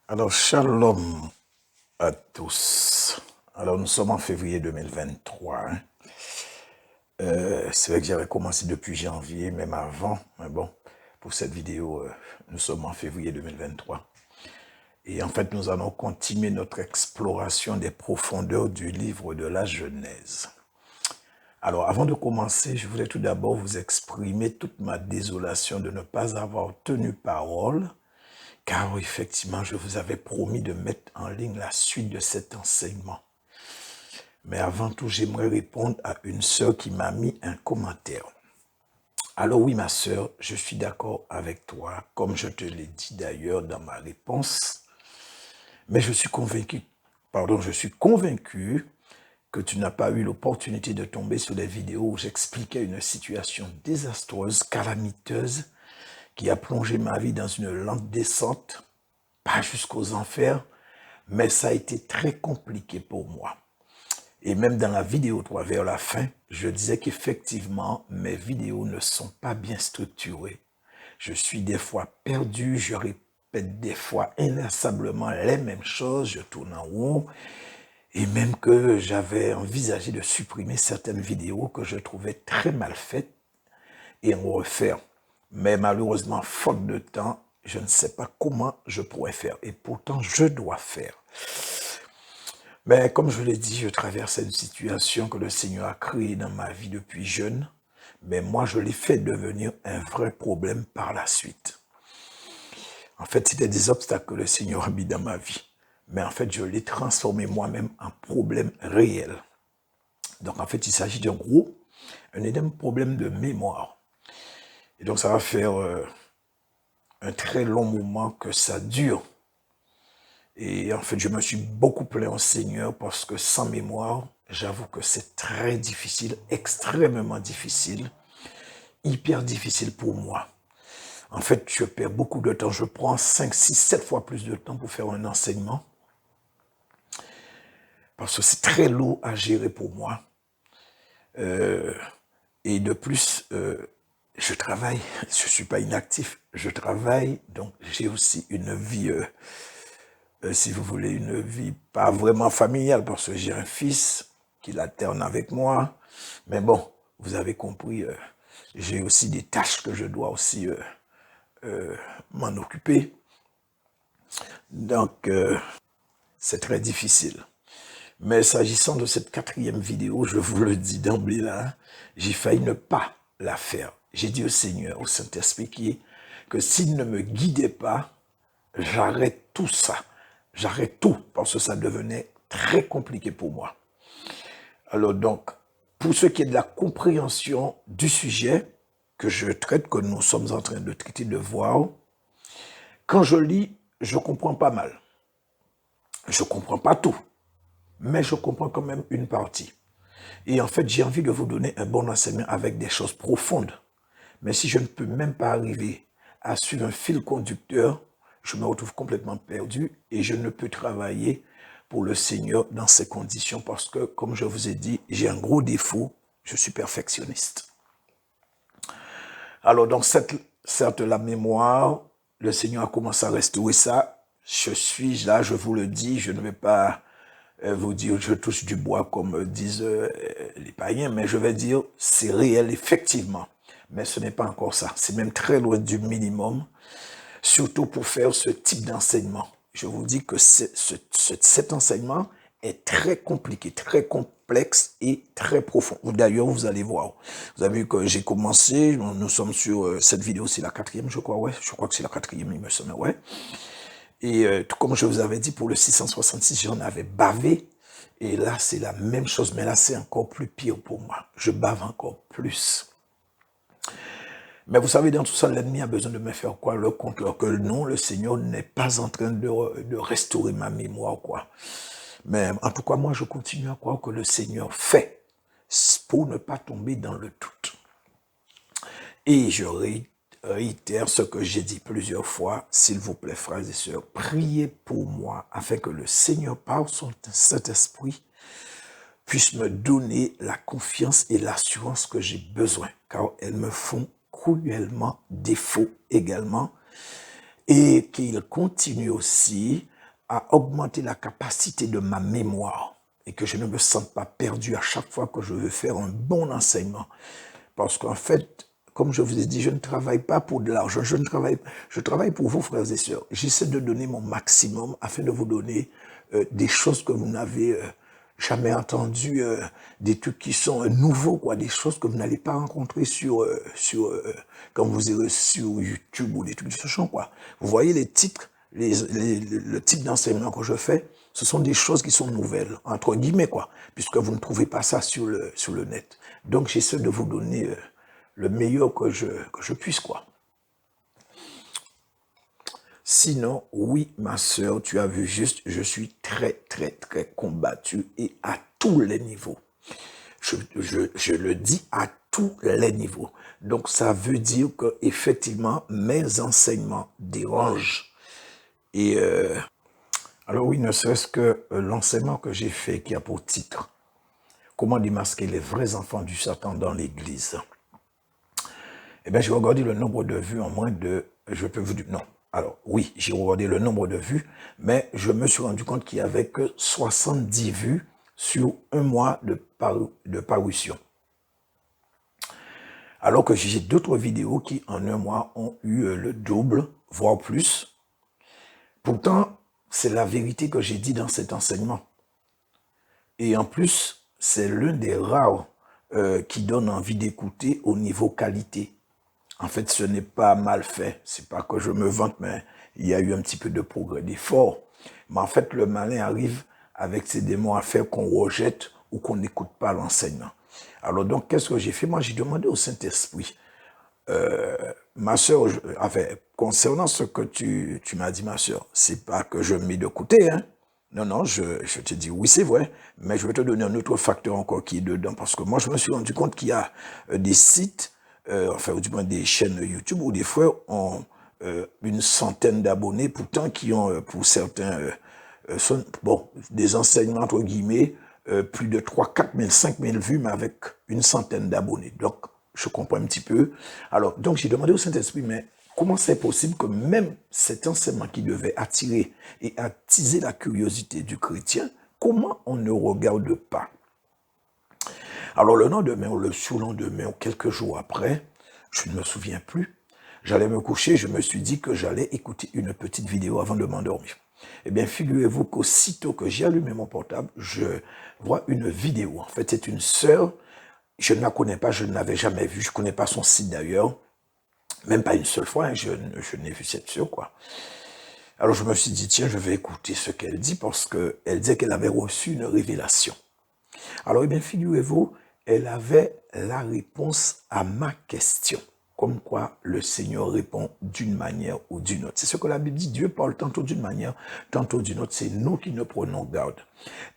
Alors, shalom à tous. Alors, nous sommes en février 2023. C'est vrai que j'avais commencé depuis janvier, même avant. Mais bon, pour cette vidéo, nous sommes en février 2023. Et en fait, nous allons continuer notre exploration des profondeurs du livre de la Genèse. Alors, avant de commencer, je voulais tout d'abord vous exprimer toute ma désolation de ne pas avoir tenu parole, car effectivement, je vous avais promis de mettre en ligne la suite de cet enseignement. Mais avant tout, j'aimerais répondre à une sœur qui m'a mis un commentaire. Alors oui, ma sœur, je suis d'accord avec toi, comme je te l'ai dit d'ailleurs dans ma réponse, mais je suis convaincu que tu n'as pas eu l'opportunité de tomber sur des vidéos où j'expliquais une situation désastreuse, calamiteuse, qui a plongé ma vie dans une lente descente, pas jusqu'aux enfers, mais ça a été très compliqué pour moi. Et même dans la vidéo 3, vers la fin, je disais qu'effectivement, mes vidéos ne sont pas bien structurées. Je suis des fois perdu, je répète des fois inlassablement les mêmes choses, je tourne en rond, et même que j'avais envisagé de supprimer certaines vidéos que je trouvais très mal faites et en refaire. Mais malheureusement, faute de temps, je ne sais pas comment je pourrais faire. Et pourtant, je dois faire. Mais comme je l'ai dit, je traverse une situation que le Seigneur a créée dans ma vie depuis jeune. Mais moi, je l'ai fait devenir un vrai problème par la suite. En fait, c'était des obstacles que le Seigneur a mis dans ma vie. Mais en fait, je l'ai transformé moi-même en problème réel. Donc, en fait, il s'agit un énorme problème de mémoire. Et donc, ça va faire un très long moment que ça dure. Et en fait, je me suis beaucoup plaint au Seigneur parce que sans mémoire, j'avoue que c'est très difficile, extrêmement difficile, hyper difficile pour moi. En fait, je perds beaucoup de temps. Je prends 5, 6, 7 fois plus de temps pour faire un enseignement parce que c'est très lourd à gérer pour moi. Et de plus, je travaille, je ne suis pas inactif, je travaille, donc j'ai aussi une vie, si vous voulez, une vie pas vraiment familiale parce que j'ai un fils qui l'alterne avec moi. Mais bon, vous avez compris, j'ai aussi des tâches que je dois aussi m'en occuper. Donc, c'est très difficile. Mais s'agissant de cette 4e vidéo, je vous le dis d'emblée là, j'ai failli ne pas la faire. J'ai dit au Seigneur, au Saint-Esprit, que s'il ne me guidait pas, j'arrête tout ça. J'arrête tout parce que ça devenait très compliqué pour moi. Alors donc, pour ce qui est de la compréhension du sujet que je traite, que nous sommes en train de traiter, de voir, quand je lis, je comprends pas mal. Je comprends pas tout, mais je comprends quand même une partie. Et en fait, j'ai envie de vous donner un bon enseignement avec des choses profondes. Mais si je ne peux même pas arriver à suivre un fil conducteur, je me retrouve complètement perdu et je ne peux travailler pour le Seigneur dans ces conditions parce que, comme je vous ai dit, j'ai un gros défaut, je suis perfectionniste. Alors, donc, certes, la mémoire, le Seigneur a commencé à restaurer ça. Je suis là, je vous le dis, je ne vais pas vous dire je touche du bois comme disent les païens, mais je vais dire c'est réel effectivement. Mais ce n'est pas encore ça. C'est même très loin du minimum, surtout pour faire ce type d'enseignement. Je vous dis que cet enseignement est très compliqué, très complexe et très profond. D'ailleurs, vous allez voir. Vous avez vu que j'ai commencé, nous sommes sur cette vidéo, c'est la 4e, je crois, ouais. Je crois que c'est la 4e, il me semble, ouais. Et tout comme je vous avais dit, pour le 666, j'en avais bavé. Et là, c'est la même chose, mais là, c'est encore plus pire pour moi. Je bave encore plus. Mais vous savez, dans tout ça, l'ennemi a besoin de me faire quoi? Le contre, que non, le Seigneur n'est pas en train de restaurer ma mémoire, quoi. Mais en tout cas, moi, je continue à croire que le Seigneur fait pour ne pas tomber dans le doute. Et je réitère ce que j'ai dit plusieurs fois, s'il vous plaît, frères et sœurs, priez pour moi afin que le Seigneur, par son Saint-Esprit, puisse me donner la confiance et l'assurance que j'ai besoin, car elles me font cruellement défaut également, et qu'il continue aussi à augmenter la capacité de ma mémoire et que je ne me sente pas perdu à chaque fois que je veux faire un bon enseignement. Parce qu'en fait, comme je vous ai dit, je ne travaille pas pour de l'argent, je travaille pour vous, frères et sœurs. J'essaie de donner mon maximum afin de vous donner des choses que vous n'avez jamais entendues, des trucs qui sont nouveaux, quoi, des choses que vous n'allez pas rencontrer quand vous irez sur YouTube ou des trucs de ce genre, quoi. Vous voyez les titres, le type d'enseignement que je fais, ce sont des choses qui sont nouvelles, entre guillemets, quoi, puisque vous ne trouvez pas ça sur le net. Donc, j'essaie de vous donner le meilleur que je puisse, quoi. Sinon, oui, ma sœur, tu as vu juste, je suis très, très, très combattu et à tous les niveaux. Je le dis à tous les niveaux. Donc, ça veut dire que effectivement, mes enseignements dérangent. Et alors oui, ne serait-ce que l'enseignement que j'ai fait qui a pour titre « Comment démasquer les vrais enfants du Satan dans l'Église ?» Eh bien, j'ai regardé le nombre de vues en moins de... Je peux vous dire... Non. Alors, oui, j'ai regardé le nombre de vues, mais je me suis rendu compte qu'il n'y avait que 70 vues sur un mois de parution. Alors que j'ai d'autres vidéos qui, en un mois, ont eu le double, voire plus. Pourtant, c'est la vérité que j'ai dit dans cet enseignement. Et en plus, c'est l'un des rares qui donne envie d'écouter au niveau qualité. En fait, ce n'est pas mal fait. C'est pas que je me vante, mais il y a eu un petit peu de progrès, d'effort. Mais en fait, le malin arrive avec ses démons à faire qu'on rejette ou qu'on n'écoute pas l'enseignement. Alors donc, qu'est-ce que j'ai fait? Moi, j'ai demandé au Saint-Esprit. Ma soeur, concernant ce que tu m'as dit, ma soeur, c'est pas que je me mets de côté, hein. Non, non, je te dis, oui, c'est vrai, mais je vais te donner un autre facteur encore qui est dedans, parce que moi, je me suis rendu compte qu'il y a des sites, enfin, ou du moins des chaînes YouTube où des fois ont une centaine d'abonnés, pourtant qui ont, pour certains, des enseignements, entre guillemets, plus de 3, 4 000, 5 000 vues, mais avec une centaine d'abonnés. Donc, je comprends un petit peu. Alors, donc, j'ai demandé au Saint-Esprit, mais comment c'est possible que même cet enseignement qui devait attirer et attiser la curiosité du chrétien, comment on ne regarde pas? Alors, le lendemain ou le sous-lendemain ou quelques jours après, je ne me souviens plus, j'allais me coucher, je me suis dit que j'allais écouter une petite vidéo avant de m'endormir. Eh bien, figurez-vous qu'aussitôt que j'ai allumé mon portable, je vois une vidéo. En fait, c'est une sœur, je ne la connais pas, je ne l'avais jamais vue, je ne connais pas son site d'ailleurs, même pas une seule fois, hein, je n'ai vu cette sœur, quoi. Alors, je me suis dit, tiens, je vais écouter ce qu'elle dit, parce qu'elle disait qu'elle avait reçu une révélation. Alors, eh bien, figurez-vous, elle avait la réponse à ma question. Comme quoi le Seigneur répond d'une manière ou d'une autre. C'est ce que la Bible dit, Dieu parle tantôt d'une manière, tantôt d'une autre. C'est nous qui ne prenons garde.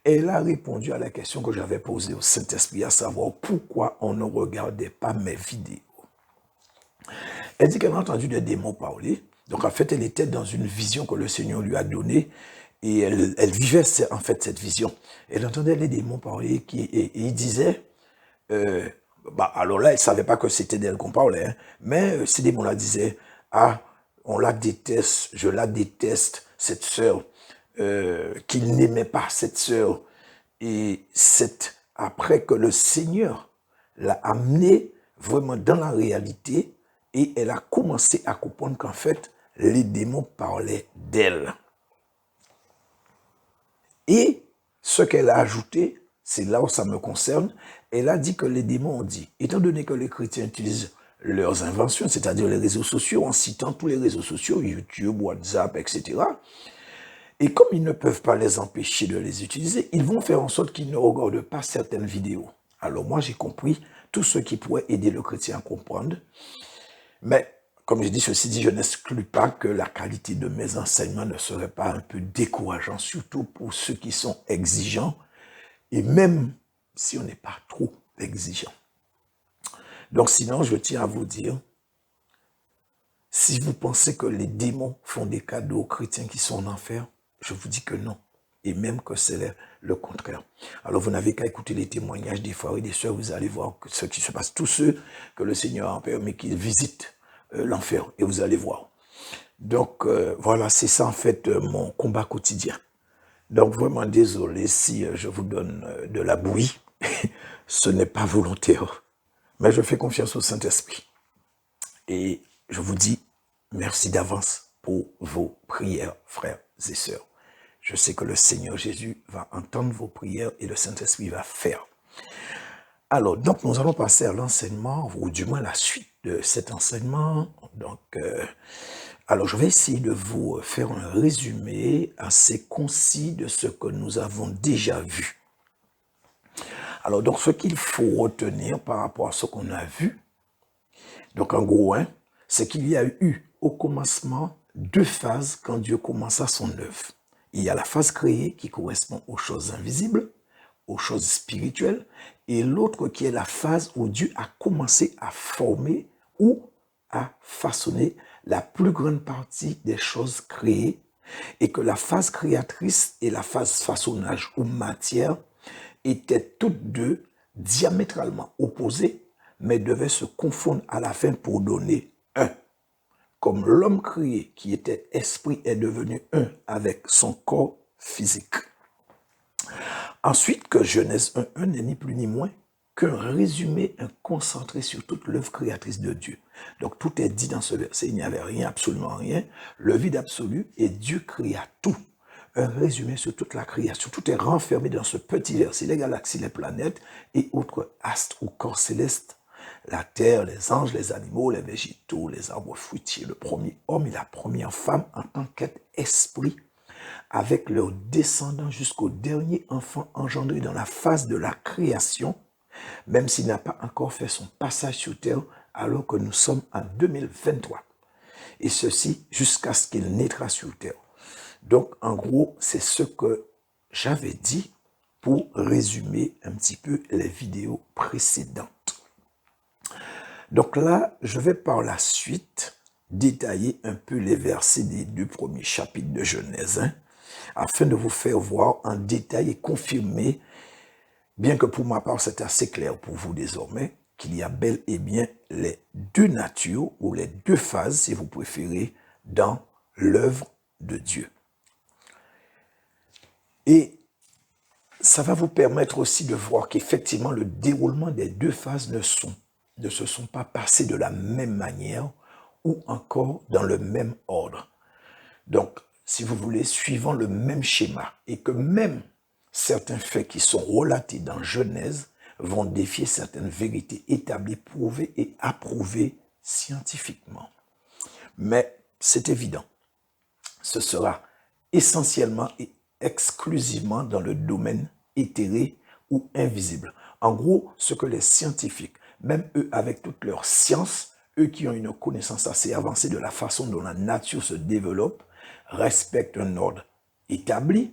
Elle a répondu à la question que j'avais posée au Saint-Esprit, à savoir pourquoi on ne regardait pas mes vidéos. Elle dit qu'elle a entendu des démons parler. Donc en fait, elle était dans une vision que le Seigneur lui a donnée. Et elle vivait en fait cette vision. Elle entendait les démons parler et ils disaient... alors là, elle ne savait pas que c'était d'elle qu'on parlait, hein, mais ces démons-là disaient, ah, on la déteste, je la déteste, cette sœur, qu'il n'aimait pas cette sœur. Et c'est après que le Seigneur l'a amenée vraiment dans la réalité et elle a commencé à comprendre qu'en fait, les démons parlaient d'elle. Et ce qu'elle a ajouté, c'est là où ça me concerne, elle a dit que les démons ont dit, étant donné que les chrétiens utilisent leurs inventions, c'est-à-dire les réseaux sociaux, en citant tous les réseaux sociaux, YouTube, WhatsApp, etc., et comme ils ne peuvent pas les empêcher de les utiliser, ils vont faire en sorte qu'ils ne regardent pas certaines vidéos. Alors moi, j'ai compris tout ce qui pourrait aider le chrétien à comprendre, mais comme je dis, ceci dit, je n'exclus pas que la qualité de mes enseignements ne serait pas un peu décourageante, surtout pour ceux qui sont exigeants, et même si on n'est pas trop exigeant. Donc sinon, je tiens à vous dire, si vous pensez que les démons font des cadeaux aux chrétiens qui sont en enfer, je vous dis que non. Et même que c'est le contraire. Alors vous n'avez qu'à écouter les témoignages des frères et des sœurs, vous allez voir ce qui se passe. Tous ceux que le Seigneur a permis qu'ils visitent l'enfer, et vous allez voir. Donc voilà, c'est ça en fait mon combat quotidien. Donc vraiment désolé si je vous donne de la bouillie. Ce n'est pas volontaire. Mais je fais confiance au Saint-Esprit. Et je vous dis merci d'avance pour vos prières, frères et sœurs. Je sais que le Seigneur Jésus va entendre vos prières et le Saint-Esprit va faire. Alors, donc, nous allons passer à l'enseignement, ou du moins la suite de cet enseignement. Donc, alors, je vais essayer de vous faire un résumé assez concis de ce que nous avons déjà vu. Alors, donc, ce qu'il faut retenir par rapport à ce qu'on a vu, donc en gros, c'est qu'il y a eu au commencement 2 phases quand Dieu commença son œuvre. Il y a la phase créée qui correspond aux choses invisibles, aux choses spirituelles, et l'autre qui est la phase où Dieu a commencé à former ou à façonner la plus grande partie des choses créées, et que la phase créatrice et la phase façonnage ou matière étaient toutes deux diamétralement opposées, mais devaient se confondre à la fin pour donner un. Comme l'homme créé qui était esprit est devenu un avec son corps physique. Ensuite, que Genèse 1.1 n'est ni plus ni moins qu'un résumé, un concentré sur toute l'œuvre créatrice de Dieu. Donc tout est dit dans ce verset, il n'y avait rien, absolument rien, le vide absolu, et Dieu créa tout. Un résumé sur toute la création, tout est renfermé dans ce petit verset, les galaxies, les planètes et autres astres ou corps célestes, la terre, les anges, les animaux, les végétaux, les arbres fruitiers, le premier homme et la première femme en tant qu'être esprit, avec leurs descendants jusqu'au dernier enfant engendré dans la phase de la création, même s'il n'a pas encore fait son passage sur terre alors que nous sommes en 2023. Et ceci jusqu'à ce qu'il naîtra sur terre. Donc, en gros, c'est ce que j'avais dit pour résumer un petit peu les vidéos précédentes. Donc là, je vais par la suite détailler un peu les versets des 2 premiers chapitres de Genèse, afin de vous faire voir en détail et confirmer, bien que pour ma part c'est assez clair pour vous désormais, qu'il y a bel et bien les 2 natures, ou les 2 phases, si vous préférez, dans l'œuvre de Dieu. Et ça va vous permettre aussi de voir qu'effectivement le déroulement des 2 phases ne se sont pas passés de la même manière ou encore dans le même ordre. Donc, si vous voulez, suivant le même schéma, et que même certains faits qui sont relatés dans Genèse vont défier certaines vérités établies, prouvées et approuvées scientifiquement. Mais c'est évident, ce sera essentiellement et exclusivement dans le domaine éthéré ou invisible. En gros, ce que les scientifiques, même eux avec toute leur science, eux qui ont une connaissance assez avancée de la façon dont la nature se développe, respectent un ordre établi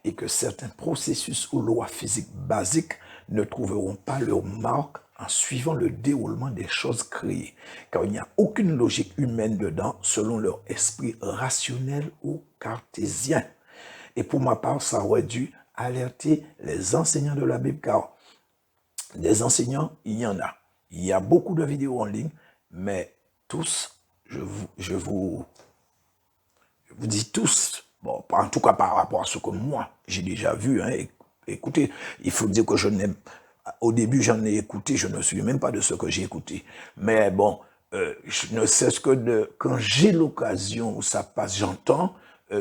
et que certains processus ou lois physiques basiques ne trouveront pas leur marque en suivant le déroulement des choses créées, car il n'y a aucune logique humaine dedans selon leur esprit rationnel ou cartésien. Et pour ma part, ça aurait dû alerter les enseignants de la Bible, car des enseignants, il y en a. Il y a beaucoup de vidéos en ligne, mais tous, je vous dis tous, bon, en tout cas par rapport à ce que moi, j'ai déjà vu, écoutez, il faut dire que au début j'en ai écouté, je ne me souviens même pas de ce que j'ai écouté, mais bon, je ne sais ce que quand j'ai l'occasion où ça passe, j'entends,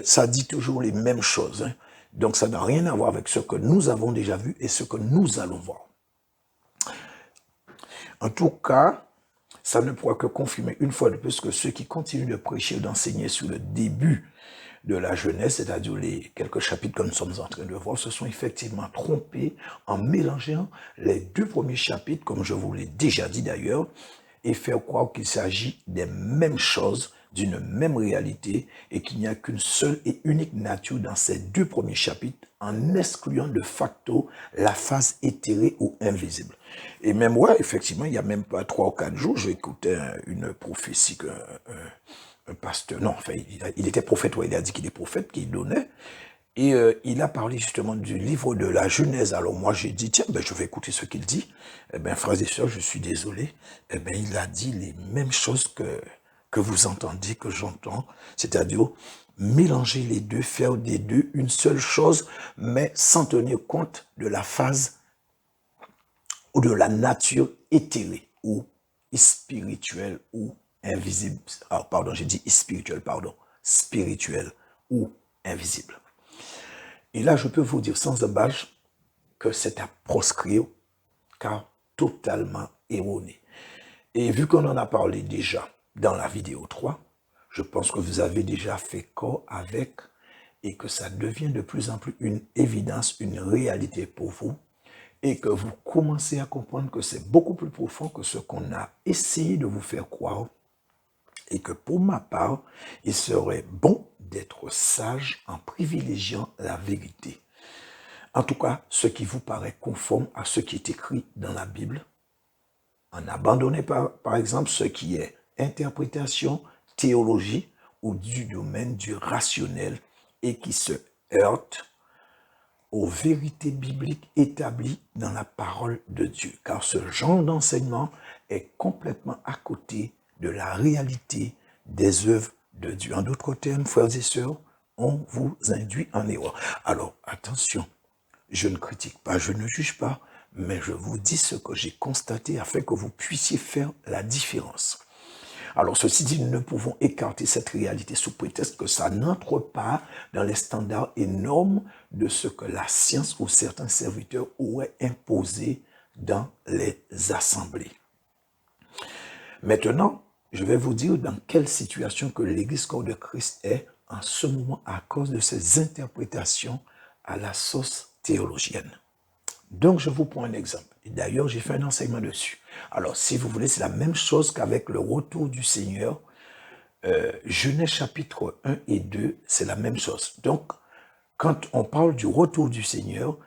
ça dit toujours les mêmes choses, donc ça n'a rien à voir avec ce que nous avons déjà vu et ce que nous allons voir. En tout cas, ça ne pourra que confirmer une fois de plus que ceux qui continuent de prêcher et d'enseigner sur le début de la Genèse, c'est-à-dire les quelques chapitres que nous sommes en train de voir, se sont effectivement trompés en mélangeant les 2 premiers chapitres, comme je vous l'ai déjà dit d'ailleurs, et faire croire qu'il s'agit des mêmes choses, d'une même réalité, et qu'il n'y a qu'une seule et unique nature dans ces 2 premiers chapitres, en excluant de facto la phase éthérée ou invisible. Et même moi, effectivement, il n'y a même pas 3 ou 4 jours, j'ai écouté une prophétie qu'un pasteur, non, enfin, il était prophète, il a dit qu'il est prophète, qu'il donnait, et il a parlé justement du livre de la Genèse. Alors moi, j'ai dit, tiens, je vais écouter ce qu'il dit. Eh bien, frères et sœurs, je suis désolé. Eh bien, il a dit les mêmes choses que vous entendez, que j'entends. C'est-à-dire, mélanger les deux, faire des deux une seule chose, mais sans tenir compte de la phase ou de la nature éthérée ou spirituelle ou invisible. Ah, pardon, j'ai dit spirituel, pardon. Spirituel ou invisible. Et là, je peux vous dire sans embâche que c'est à proscrire, car totalement erroné. Et vu qu'on en a parlé déjà dans la vidéo 3, je pense que vous avez déjà fait corps avec et que ça devient de plus en plus une évidence, une réalité pour vous et que vous commencez à comprendre que c'est beaucoup plus profond que ce qu'on a essayé de vous faire croire et que pour ma part, il serait bon d'être sage en privilégiant la vérité. En tout cas, ce qui vous paraît conforme à ce qui est écrit dans la Bible, en abandonnant par exemple ce qui est interprétation, théologie ou du domaine du rationnel et qui se heurte aux vérités bibliques établies dans la parole de Dieu. Car ce genre d'enseignement est complètement à côté de la réalité des œuvres de Dieu. En d'autres termes, frères et sœurs, on vous induit en erreur. Alors, attention, je ne critique pas, je ne juge pas, mais je vous dis ce que j'ai constaté afin que vous puissiez faire la différence. Alors, ceci dit, nous ne pouvons écarter cette réalité sous prétexte que ça n'entre pas dans les standards et normes de ce que la science ou certains serviteurs auraient imposé dans les assemblées. Maintenant, je vais vous dire dans quelle situation que l'Église corps de Christ est en ce moment à cause de ces interprétations à la sauce théologienne. Donc, je vous prends un exemple. Et d'ailleurs, j'ai fait un enseignement dessus. Alors, si vous voulez, c'est la même chose qu'avec le retour du Seigneur. Genèse chapitre 1 et 2, c'est la même chose. Donc, quand on parle du retour du Seigneur,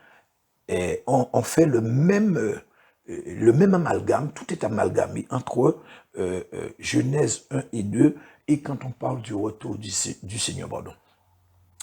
on fait le même amalgame, tout est amalgamé entre Genèse 1 et 2 et quand on parle du retour du Seigneur. Pardon.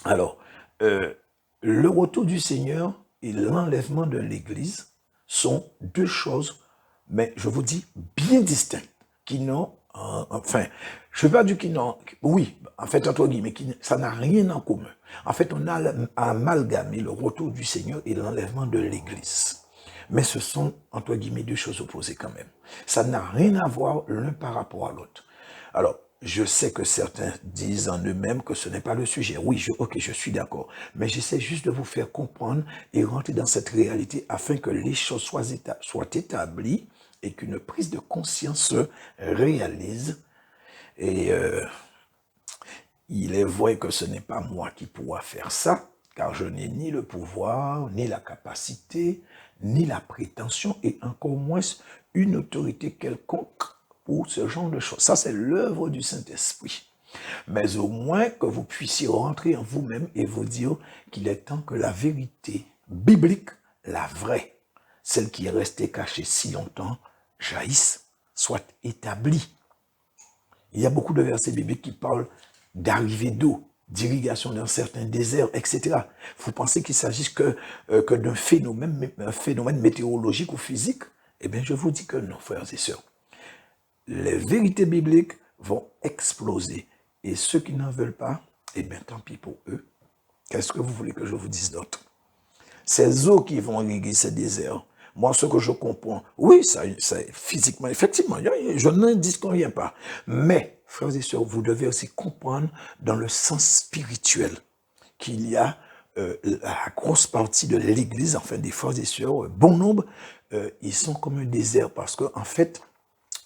Alors, le retour du Seigneur et l'enlèvement de l'Église sont deux choses, mais je vous dis bien distinctes, qui n'ont, enfin, je ne veux pas dire qu'ils n'ont, oui, en fait, entre guillemets, ça n'a rien en commun. En fait, on a amalgamé le retour du Seigneur et l'enlèvement de l'Église. Mais ce sont, entre guillemets, deux choses opposées quand même. Ça n'a rien à voir l'un par rapport à l'autre. Alors, je sais que certains disent en eux-mêmes que ce n'est pas le sujet. Oui, ok, je suis d'accord. Mais j'essaie juste de vous faire comprendre et rentrer dans cette réalité afin que les choses soient établies et qu'une prise de conscience se réalise. Et il est vrai que ce n'est pas moi qui pourra faire ça, car je n'ai ni le pouvoir, ni la capacité, ni la prétention, et encore moins une autorité quelconque pour ce genre de choses. Ça, c'est l'œuvre du Saint-Esprit. Mais au moins que vous puissiez rentrer en vous-même et vous dire qu'il est temps que la vérité biblique, la vraie, celle qui est restée cachée si longtemps, jaillisse, soit établie. Il y a beaucoup de versets bibliques qui parlent d'arrivée d'eau, d'irrigation dans certains déserts, etc. Vous pensez qu'il s'agisse que d'un phénomène météorologique ou physique? Eh bien, je vous dis que non, frères et sœurs. Les vérités bibliques vont exploser. Et ceux qui n'en veulent pas, eh bien, tant pis pour eux. Qu'est-ce que vous voulez que je vous dise d'autre? Ces eaux qui vont irriguer ces déserts, moi, ce que je comprends, oui, ça physiquement, effectivement, je ne disconviens pas. Mais, frères et sœurs, vous devez aussi comprendre dans le sens spirituel qu'il y a la grosse partie de l'Église, enfin des frères et sœurs, bon nombre, ils sont comme un désert parce qu'en fait,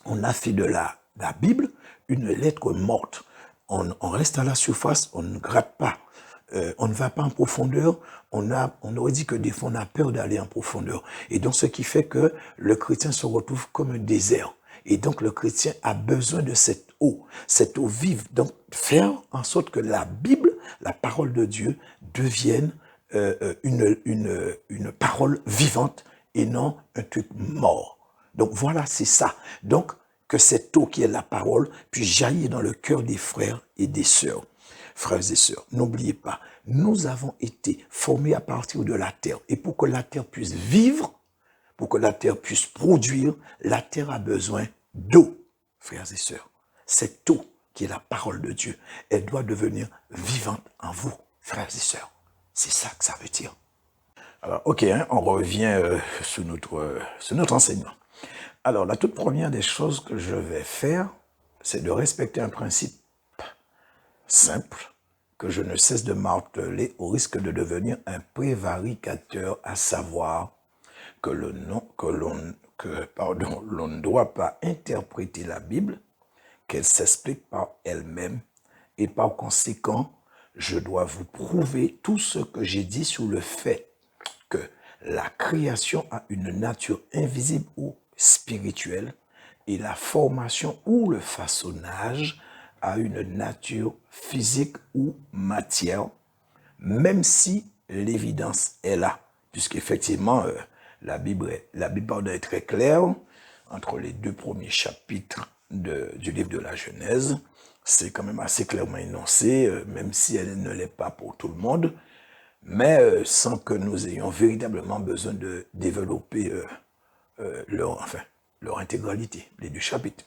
on a fait de la Bible une lettre morte. On reste à la surface, on ne gratte pas. On ne va pas en profondeur. On aurait dit que des fois, on a peur d'aller en profondeur. Et donc, ce qui fait que le chrétien se retrouve comme un désert. Et donc, le chrétien a besoin de cette eau vive. Donc, faire en sorte que la Bible, la parole de Dieu, devienne une parole vivante et non un truc mort. Donc, voilà, c'est ça. Donc, que cette eau qui est la parole puisse jaillir dans le cœur des frères et des sœurs. Frères et sœurs, n'oubliez pas, nous avons été formés à partir de la terre. Et pour que la terre puisse vivre, pour que la terre puisse produire, la terre a besoin d'eau, frères et sœurs. Cette eau qui est la parole de Dieu, elle doit devenir vivante en vous, frères et sœurs. C'est ça que ça veut dire. Alors, ok, hein, on revient sur notre enseignement. Alors, la toute première des choses que je vais faire, c'est de respecter un principe simple que je ne cesse de marteler au risque de devenir un prévaricateur, à savoir que l'on ne doit pas interpréter la Bible, qu'elle s'explique par elle-même, et par conséquent, je dois vous prouver tout ce que j'ai dit sur le fait que la création a une nature invisible ou spirituelle et la formation ou le façonnage a une nature physique ou matière, même si l'évidence est là, puisqu'effectivement, la Bible est très claire entre les 2 premiers chapitres du livre de la Genèse. C'est quand même assez clairement énoncé, même si elle ne l'est pas pour tout le monde, mais sans que nous ayons véritablement besoin de développer leur intégralité, les 2 chapitres.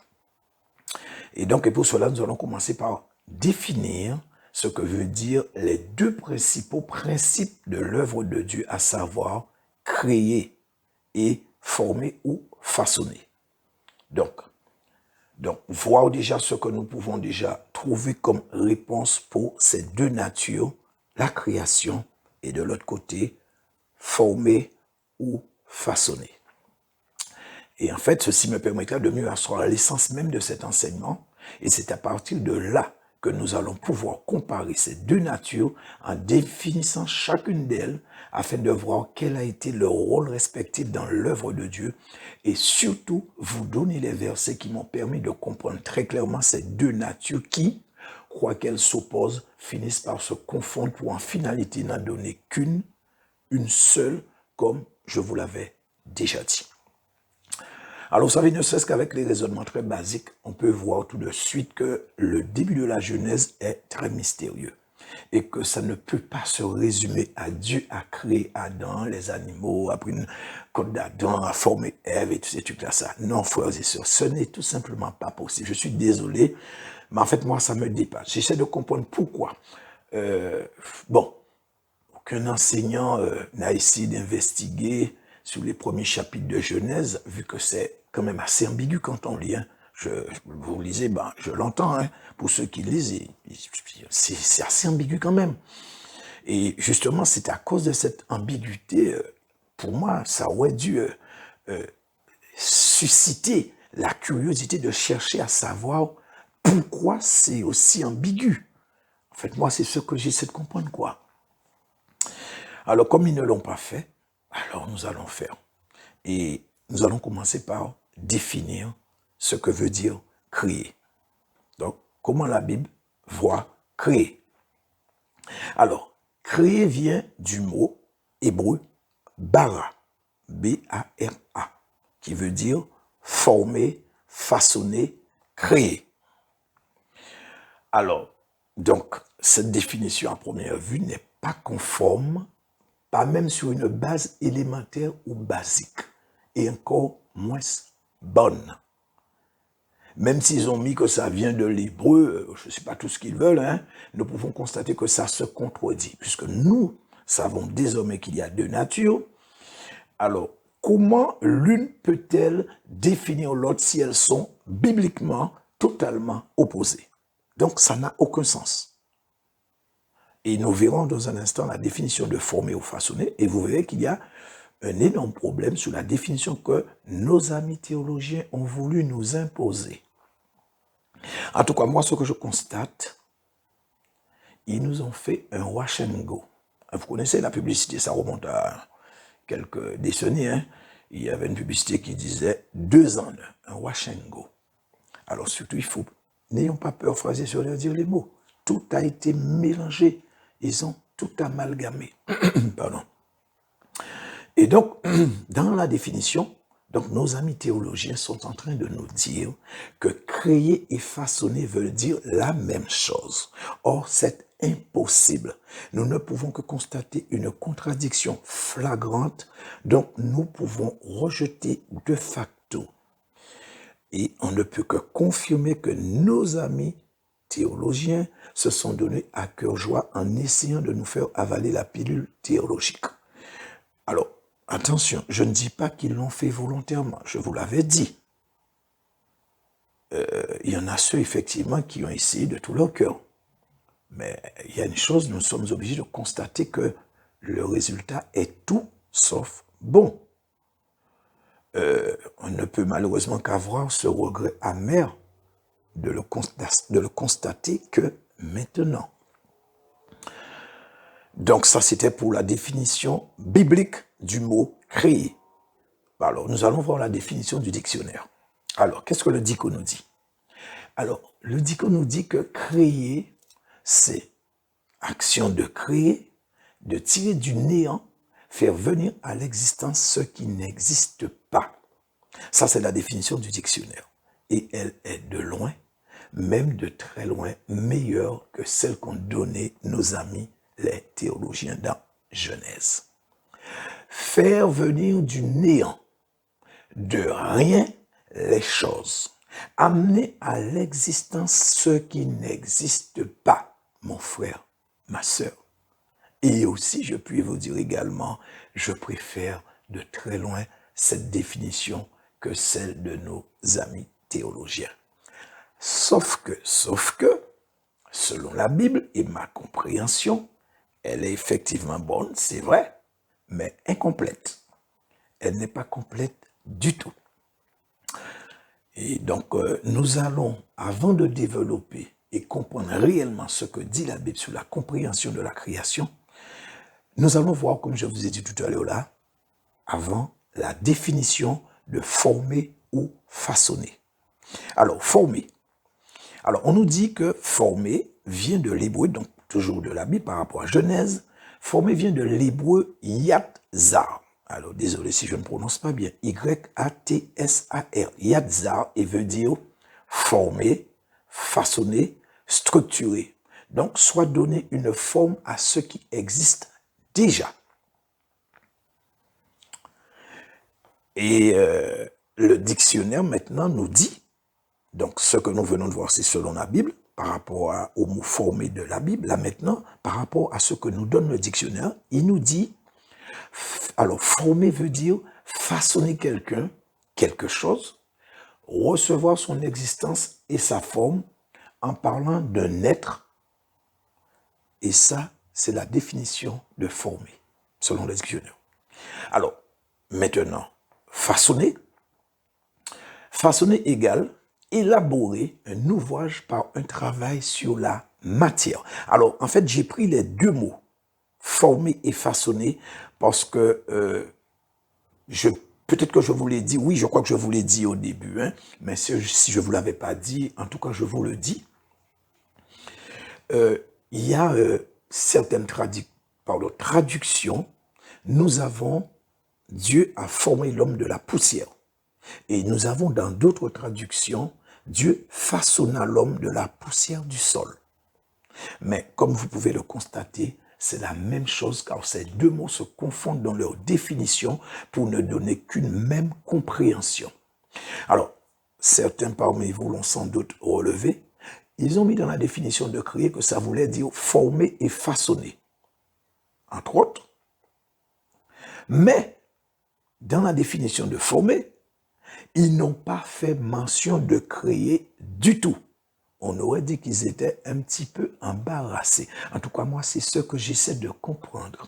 Et donc, et pour cela, nous allons commencer par définir ce que veut dire les 2 principaux principes de l'œuvre de Dieu, à savoir créer et former ou façonner. Donc, voir déjà ce que nous pouvons déjà trouver comme réponse pour ces 2 natures, la création et de l'autre côté, former ou façonner. Et en fait, ceci me permettra de mieux asseoir l'essence même de cet enseignement. Et c'est à partir de là que nous allons pouvoir comparer ces 2 natures en définissant chacune d'elles afin de voir quel a été leur rôle respectif dans l'œuvre de Dieu et surtout vous donner les versets qui m'ont permis de comprendre très clairement ces 2 natures qui, quoiqu'elles s'opposent, finissent par se confondre pour en finalité n'en donner qu'une, une seule, comme je vous l'avais déjà dit. Alors, vous savez, ne serait-ce qu'avec les raisonnements très basiques, on peut voir tout de suite que le début de la Genèse est très mystérieux et que ça ne peut pas se résumer à Dieu a créé Adam, les animaux, après une côte d'Adam, a formé Ève et tous ces trucs-là. Ça. Non, frères et sœurs, ce n'est tout simplement pas possible. Je suis désolé, mais en fait, moi, ça me dépasse. J'essaie de comprendre pourquoi. Aucun enseignant n'a essayé d'investiguer sur les premiers chapitres de Genèse, vu que c'est quand même assez ambigu quand on lit. Hein. Vous lisez, je l'entends, hein. Pour ceux qui lisent, c'est assez ambigu quand même. Et justement, c'est à cause de cette ambiguïté, pour moi, ça aurait dû susciter la curiosité de chercher à savoir pourquoi c'est aussi ambigu. En fait, moi, c'est ce que j'essaie de comprendre, quoi. Alors, comme ils ne l'ont pas fait, alors nous allons faire. Et nous allons commencer par définir ce que veut dire créer. Donc, comment la Bible voit créer. Alors, créer vient du mot hébreu bara, B-A-R-A, qui veut dire former, façonner, créer. Alors, donc, cette définition à première vue n'est pas conforme, pas même sur une base élémentaire ou basique, et encore moins bonne. Même s'ils ont mis que ça vient de l'hébreu, je ne sais pas tout ce qu'ils veulent, hein, nous pouvons constater que ça se contredit, puisque nous savons désormais qu'il y a 2 natures. Alors, comment l'une peut-elle définir l'autre si elles sont bibliquement totalement opposées? Donc, ça n'a aucun sens. Et nous verrons dans un instant la définition de former ou façonner, et vous verrez qu'il y a un énorme problème sur la définition que nos amis théologiens ont voulu nous imposer. En tout cas, moi, ce que je constate, ils nous ont fait un wash and go. Vous connaissez la publicité, ça remonte à quelques décennies. Hein. Il y avait une publicité qui disait 2 ans, un wash and go. Alors surtout, n'ayons pas peur, frères et sœurs, de dire les mots. Tout a été mélangé. Ils ont tout amalgamé. Pardon. Et donc, dans la définition, donc nos amis théologiens sont en train de nous dire que créer et façonner veut dire la même chose. Or, c'est impossible. Nous ne pouvons que constater une contradiction flagrante, donc nous pouvons rejeter de facto. Et on ne peut que confirmer que nos amis théologiens se sont donnés à cœur joie en essayant de nous faire avaler la pilule théologique. Alors, attention, je ne dis pas qu'ils l'ont fait volontairement, je vous l'avais dit. Il y en a ceux, effectivement, qui ont essayé de tout leur cœur. Mais il y a une chose, nous sommes obligés de constater que le résultat est tout sauf bon. On ne peut malheureusement qu'avoir ce regret amer de le constater que maintenant. Donc ça, c'était pour la définition biblique du mot « créer ». Alors, nous allons voir la définition du dictionnaire. Alors, qu'est-ce que le dico nous dit? Alors, le dico nous dit que créer, c'est action de créer, de tirer du néant, faire venir à l'existence ce qui n'existe pas. Ça, c'est la définition du dictionnaire. Et elle est de loin, même de très loin, meilleure que celle qu'ont donnée nos amis les théologiens dans Genèse. Faire venir du néant, de rien, les choses. Amener à l'existence ce qui n'existe pas, mon frère, ma sœur. Et aussi, je puis vous dire également, je préfère de très loin cette définition que celle de nos amis théologiens. Sauf que, selon la Bible et ma compréhension, elle est effectivement bonne, c'est vrai, mais incomplète. Elle n'est pas complète du tout. Et donc, nous allons, avant de développer et comprendre réellement ce que dit la Bible sur la compréhension de la création, nous allons voir, comme je vous ai dit tout à l'heure là, avant, la définition de former ou façonner. Alors, former. Alors, on nous dit que former vient de l'hébreu, donc toujours de la Bible par rapport à Genèse. Former vient de l'hébreu yatzar. Alors, désolé si je ne prononce pas bien. Y-A-T-S-A-R. Yatzar, et veut dire former, façonner, structurer. Donc, soit donner une forme à ce qui existe déjà. Et le dictionnaire maintenant nous dit, donc ce que nous venons de voir c'est selon la Bible, par rapport au mot formé de la Bible, là maintenant, par rapport à ce que nous donne le dictionnaire, il nous dit, alors former veut dire façonner quelqu'un, quelque chose, recevoir son existence et sa forme en parlant d'un être, et ça, c'est la définition de former, selon le dictionnaire. Alors, maintenant, façonner égale élaborer un ouvrage par un travail sur la matière. Alors, en fait, j'ai pris les deux mots, former et façonner, parce que peut-être que je vous l'ai dit, oui, je crois que je vous l'ai dit au début, hein, mais si je ne vous l'avais pas dit, en tout cas, je vous le dis. Il y a certaines traductions, nous avons Dieu a formé l'homme de la poussière. Et nous avons dans d'autres traductions, Dieu façonna l'homme de la poussière du sol. Mais comme vous pouvez le constater, c'est la même chose car ces deux mots se confondent dans leur définition pour ne donner qu'une même compréhension. Alors, certains parmi vous l'ont sans doute relevé. Ils ont mis dans la définition de créer que ça voulait dire former et façonner, entre autres. Mais, dans la définition de former, ils n'ont pas fait mention de créer du tout. On aurait dit qu'ils étaient un petit peu embarrassés. En tout cas, moi, c'est ce que j'essaie de comprendre.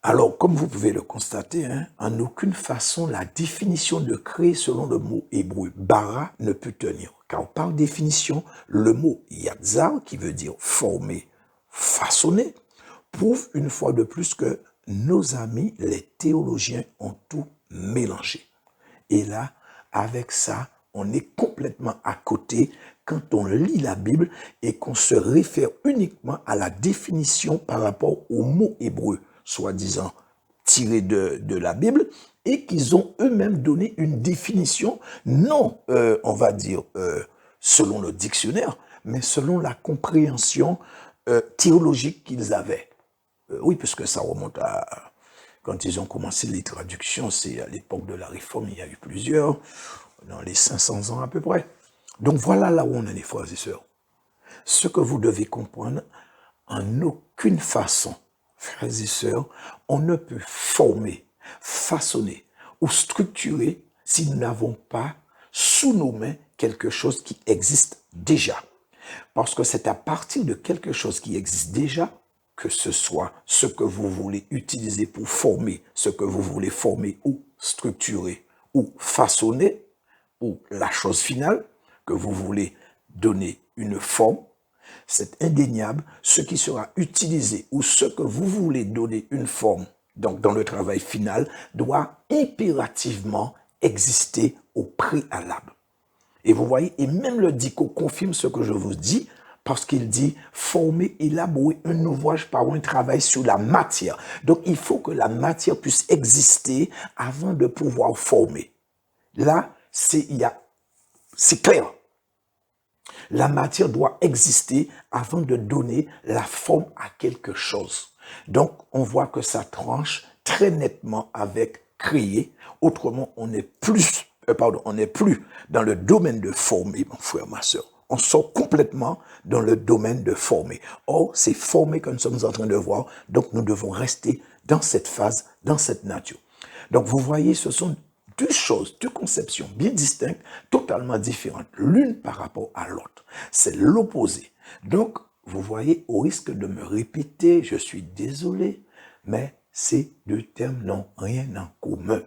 Alors, comme vous pouvez le constater, hein, en aucune façon, la définition de créer selon le mot hébreu bara ne peut tenir. Car par définition, le mot yatzar, qui veut dire former, façonner, prouve une fois de plus que nos amis, les théologiens, ont tout mélangé. Et là, avec ça, on est complètement à côté quand on lit la Bible et qu'on se réfère uniquement à la définition par rapport au mot hébreu, soi-disant tiré de la Bible, et qu'ils ont eux-mêmes donné une définition, non, on va dire, selon le dictionnaire, mais selon la compréhension théologique qu'ils avaient. Oui, puisque ça remonte à... Quand ils ont commencé les traductions, c'est à l'époque de la Réforme, il y a eu plusieurs, dans les 500 ans à peu près. Donc voilà là où on en est, frères et sœurs. ce que vous devez comprendre, en aucune façon, frères et sœurs, on ne peut former, façonner ou structurer si nous n'avons pas sous nos mains quelque chose qui existe déjà. Parce que c'est à partir de quelque chose qui existe déjà que ce soit ce que vous voulez utiliser pour former, ce que vous voulez former ou structurer ou façonner, ou la chose finale que vous voulez donner une forme, c'est indéniable, ce qui sera utilisé ou ce que vous voulez donner une forme, donc dans le travail final, doit impérativement exister au préalable. Et vous voyez, et même le dico confirme ce que je vous dis, parce qu'il dit former, élaborer un ouvrage par un travail sur la matière. Donc il faut que la matière puisse exister avant de pouvoir former. Là, c'est clair. La matière doit exister avant de donner la forme à quelque chose. Donc, on voit que ça tranche très nettement avec créer. Autrement, on n'est plus dans le domaine de former, mon frère, ma soeur. On sort complètement dans le domaine de former. Or, c'est former que nous sommes en train de voir. Donc, nous devons rester dans cette phase, dans cette nature. Donc, vous voyez, ce sont deux choses, deux conceptions bien distinctes, totalement différentes, l'une par rapport à l'autre. C'est l'opposé. Donc, vous voyez, au risque de me répéter, je suis désolé, mais ces deux termes n'ont rien en commun.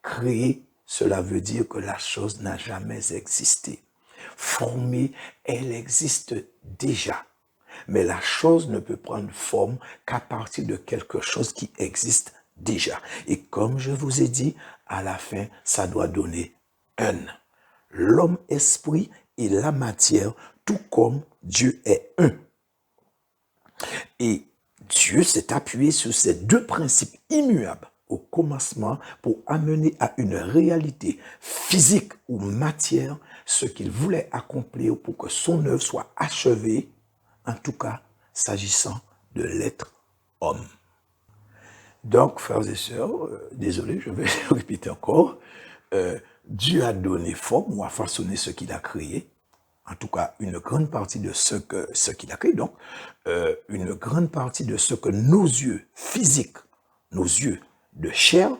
Créer, cela veut dire que la chose n'a jamais existé. Former, elle existe déjà. Mais la chose ne peut prendre forme qu'à partir de quelque chose qui existe déjà. Et comme je vous ai dit, à la fin, ça doit donner un. L'homme esprit et la matière, tout comme Dieu est un. Et Dieu s'est appuyé sur ces deux principes immuables au commencement pour amener à une réalité physique ou matière ce qu'il voulait accomplir pour que son œuvre soit achevée, en tout cas s'agissant de l'être homme. Donc, frères et sœurs, désolé, je vais répéter encore, Dieu a donné forme ou a façonné ce qu'il a créé, en tout cas une grande partie de ce qu'il a créé, donc une grande partie de ce que nos yeux physiques, nos yeux de chair,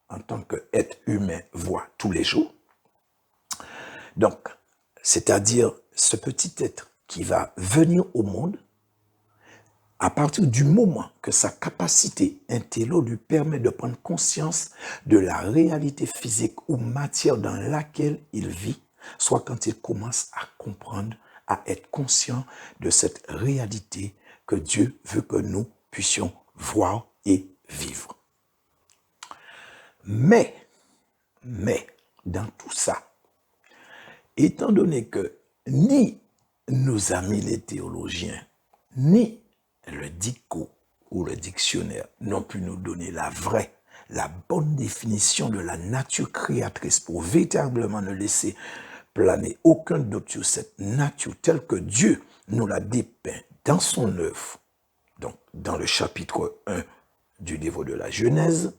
en tant qu'être humain, voient tous les jours. Donc, c'est-à-dire ce petit être qui va venir au monde, à partir du moment que sa capacité intello lui permet de prendre conscience de la réalité physique ou matière dans laquelle il vit, soit quand il commence à comprendre, à être conscient de cette réalité que Dieu veut que nous puissions voir et vivre. Mais, dans tout ça, étant donné que ni nos amis les théologiens, ni le dico ou le dictionnaire n'ont pu nous donner la bonne définition de la nature créatrice pour véritablement ne laisser planer aucun doute sur cette nature telle que Dieu nous l'a dépeint dans son œuvre. Donc, dans le chapitre 1 du livre de la Genèse,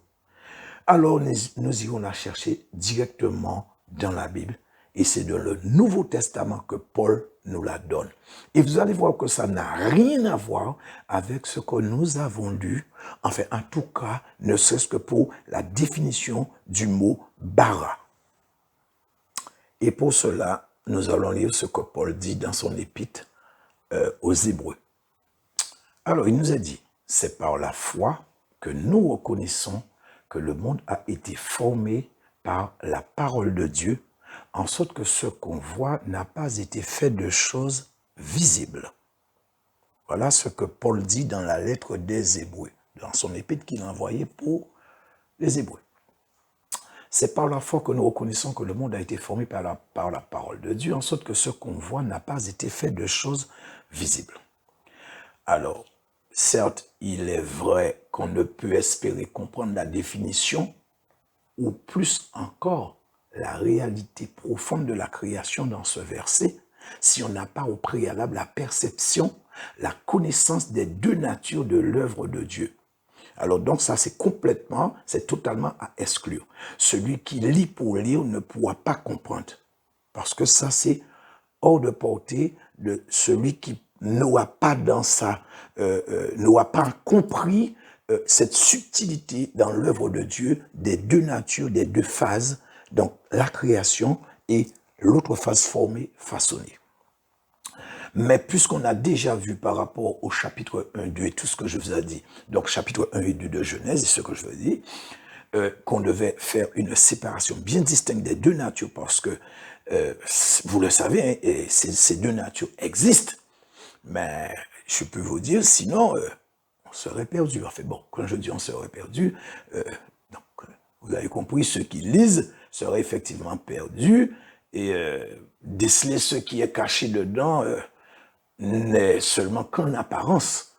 alors nous irons la chercher directement dans la Bible. Et c'est dans le Nouveau Testament que Paul nous la donne. Et vous allez voir que ça n'a rien à voir avec ce que nous avons lu, enfin en tout cas, ne serait-ce que pour la définition du mot bara. Et pour cela, nous allons lire ce que Paul dit dans son épître aux Hébreux. Alors, il nous a dit, c'est par la foi que nous reconnaissons que le monde a été formé par la parole de Dieu, en sorte que ce qu'on voit n'a pas été fait de choses visibles. Voilà ce que Paul dit dans la lettre des Hébreux, dans son épître qu'il a envoyé pour les Hébreux. C'est par la foi que nous reconnaissons que le monde a été formé par la parole de Dieu, en sorte que ce qu'on voit n'a pas été fait de choses visibles. Alors, certes, il est vrai qu'on ne peut espérer comprendre la définition, ou plus encore, la réalité profonde de la création dans ce verset, si on n'a pas au préalable la perception, la connaissance des deux natures de l'œuvre de Dieu. Alors donc ça c'est totalement à exclure. Celui qui lit pour lire ne pourra pas comprendre, parce que ça c'est hors de portée de celui qui n'aura pas n'aura pas compris cette subtilité dans l'œuvre de Dieu des deux natures, des deux phases, donc la création et l'autre phase formée, façonnée. Mais puisqu'on a déjà vu par rapport au chapitre 1, 2 et tout ce que je vous ai dit, donc chapitre 1 et 2 de Genèse, et ce que je veux dire, qu'on devait faire une séparation bien distincte des deux natures parce que, vous le savez, hein, et ces deux natures existent, mais je peux vous dire, sinon, on serait perdu. Enfin bon, quand je dis on serait perdu, donc, vous avez compris, ceux qui lisent seraient effectivement perdus et déceler ce qui est caché dedans n'est seulement qu'en apparence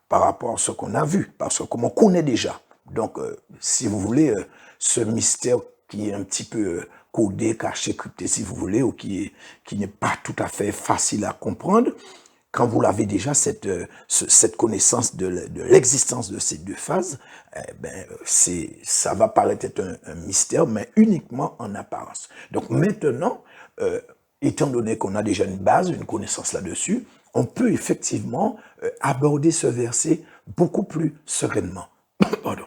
par rapport à ce qu'on a vu, parce que comme on connaît déjà. Donc, si vous voulez, ce mystère qui est un petit peu codé, caché, crypté, si vous voulez, ou qui n'est pas tout à fait facile à comprendre, quand vous l'avez déjà, cette connaissance de l'existence de ces deux phases, ça va paraître être un mystère, mais uniquement en apparence. Donc maintenant, étant donné qu'on a déjà une base, une connaissance là-dessus, on peut effectivement aborder ce verset beaucoup plus sereinement. Pardon.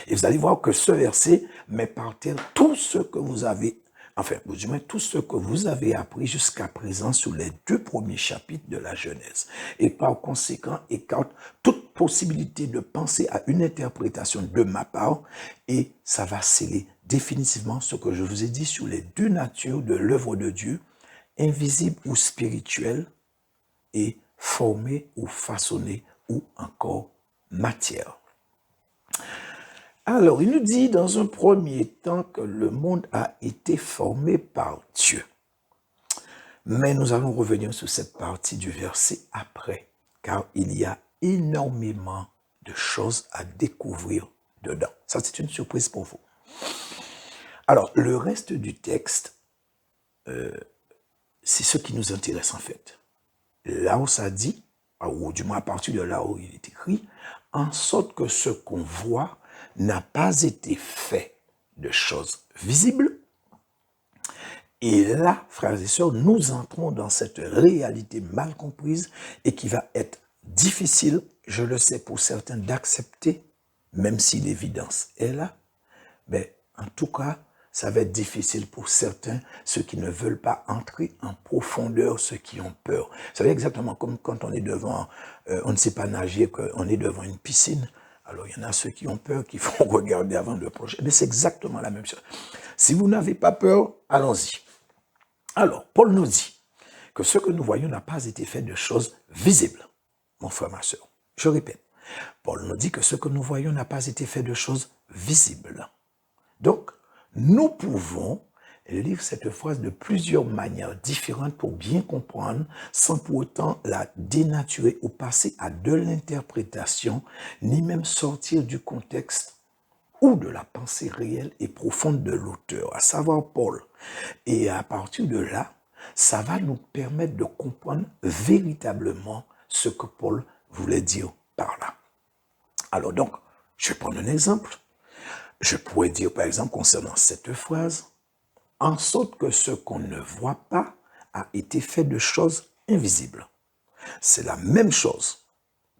Et vous allez voir que ce verset met par terre tout ce que vous avez, enfin, du moins tout ce que vous avez appris jusqu'à présent sur les deux premiers chapitres de la Genèse. Et par conséquent, écarte toute possibilité de penser à une interprétation de ma part, et ça va sceller définitivement ce que je vous ai dit sur les deux natures de l'œuvre de Dieu, invisible ou spirituelle, et formée ou façonnée ou encore matière. Alors, il nous dit dans un premier temps que le monde a été formé par Dieu. Mais nous allons revenir sur cette partie du verset après, car il y a énormément de choses à découvrir dedans. Ça, c'est une surprise pour vous. Alors, le reste du texte, c'est ce qui nous intéresse en fait. Là où ça dit, ou du moins à partir de là où il est écrit, en sorte que ce qu'on voit n'a pas été fait de choses visibles. Et là, frères et sœurs, nous entrons dans cette réalité mal comprise et qui va être difficile, je le sais pour certains, d'accepter, même si l'évidence est là. Mais en tout cas, ça va être difficile pour certains, ceux qui ne veulent pas entrer en profondeur, ceux qui ont peur. Vous savez, exactement comme quand on est devant, on ne sait pas nager, qu'on est devant une piscine. Alors, il y en a ceux qui ont peur, qui vont regarder avant de plonger. Mais c'est exactement la même chose. Si vous n'avez pas peur, allons-y. Alors, Paul nous dit que ce que nous voyons n'a pas été fait de choses visibles, mon frère, ma soeur. Je répète, Paul nous dit que ce que nous voyons n'a pas été fait de choses visibles. Donc, nous pouvons lire cette phrase de plusieurs manières différentes pour bien comprendre, sans pour autant la dénaturer ou passer à de l'interprétation, ni même sortir du contexte ou de la pensée réelle et profonde de l'auteur, à savoir Paul. Et à partir de là, ça va nous permettre de comprendre véritablement ce que Paul voulait dire par là. Alors donc, je vais prendre un exemple. Je pourrais dire par exemple concernant cette phrase, en sorte que ce qu'on ne voit pas a été fait de choses invisibles. C'est la même chose.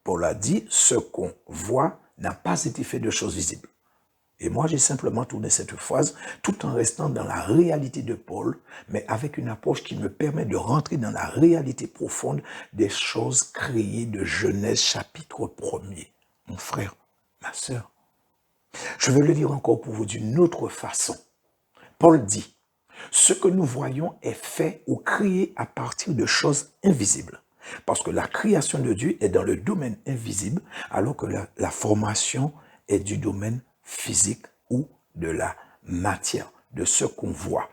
Paul a dit, ce qu'on voit n'a pas été fait de choses visibles. Et moi, j'ai simplement tourné cette phrase tout en restant dans la réalité de Paul, mais avec une approche qui me permet de rentrer dans la réalité profonde des choses créées de Genèse chapitre 1er. Mon frère, ma sœur, je vais le dire encore pour vous d'une autre façon. Paul dit, ce que nous voyons est fait ou créé à partir de choses invisibles. Parce que la création de Dieu est dans le domaine invisible, alors que la formation est du domaine physique ou de la matière, de ce qu'on voit.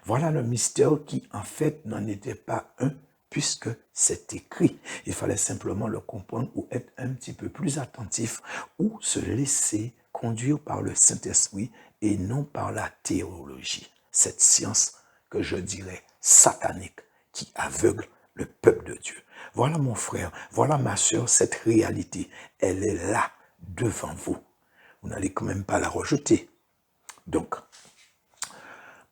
Voilà le mystère qui, en fait, n'en était pas un, puisque c'est écrit. Il fallait simplement le comprendre ou être un petit peu plus attentif ou se laisser conduire par le Saint-Esprit et non par la théologie. Cette science que je dirais satanique qui aveugle le peuple de Dieu. Voilà mon frère, voilà ma sœur, cette réalité. Elle est là, devant vous. Vous n'allez quand même pas la rejeter. Donc,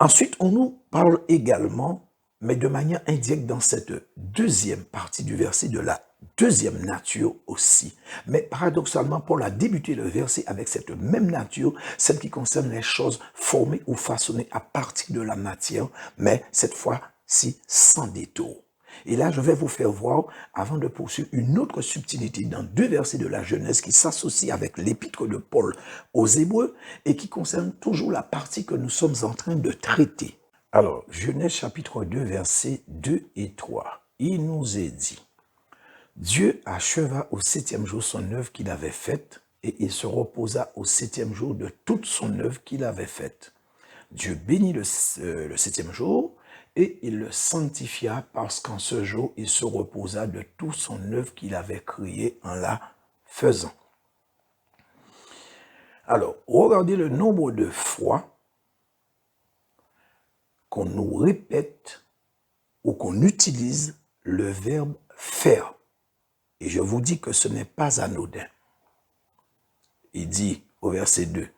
ensuite, on nous parle également mais de manière indirecte dans cette deuxième partie du verset de la deuxième nature aussi. Mais paradoxalement, Paul a débuté le verset avec cette même nature, celle qui concerne les choses formées ou façonnées à partir de la matière, mais cette fois-ci sans détour. Et là, je vais vous faire voir, avant de poursuivre, une autre subtilité dans deux versets de la Genèse qui s'associe avec l'épître de Paul aux Hébreux et qui concerne toujours la partie que nous sommes en train de traiter. Alors, Genèse chapitre 2, versets 2 et 3. Il nous est dit, Dieu acheva au septième jour son œuvre qu'il avait faite, et il se reposa au septième jour de toute son œuvre qu'il avait faite. Dieu bénit le septième jour, et il le sanctifia parce qu'en ce jour, il se reposa de toute son œuvre qu'il avait créée en la faisant. Alors, regardez le nombre de fois qu'on nous répète ou qu'on utilise le verbe faire. Et je vous dis que ce n'est pas anodin. Il dit au verset 2,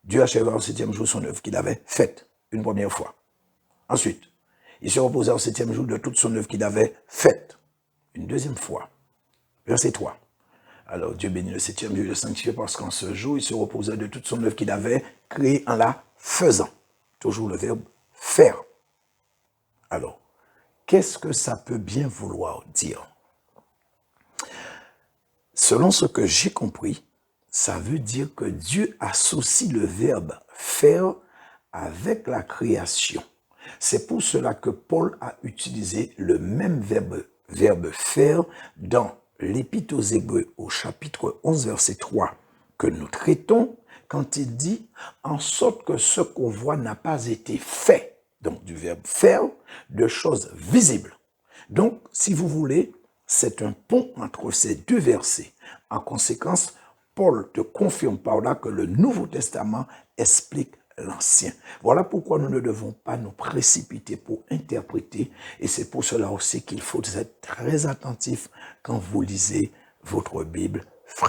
Dieu acheva au septième jour son œuvre qu'il avait faite, une première fois. Ensuite, il se reposa au septième jour de toute son œuvre qu'il avait faite, une deuxième fois. Verset 3. Alors Dieu bénit le septième jour, le sanctifié parce qu'en ce jour, il se reposa de toute son œuvre qu'il avait créée en la faisant. Toujours le verbe faire. Alors, qu'est-ce que ça peut bien vouloir dire? Selon ce que j'ai compris, ça veut dire que Dieu associe le verbe faire avec la création. C'est pour cela que Paul a utilisé le même verbe faire dans l'Épître aux Hébreux au chapitre 11, verset 3 que nous traitons quand il dit « en sorte que ce qu'on voit n'a pas été fait ». Donc du verbe faire, de choses visibles. Donc, si vous voulez, c'est un pont entre ces deux versets. En conséquence, Paul te confirme par là que le Nouveau Testament explique l'Ancien. Voilà pourquoi nous ne devons pas nous précipiter pour interpréter, et c'est pour cela aussi qu'il faut être très attentif quand vous lisez votre Bible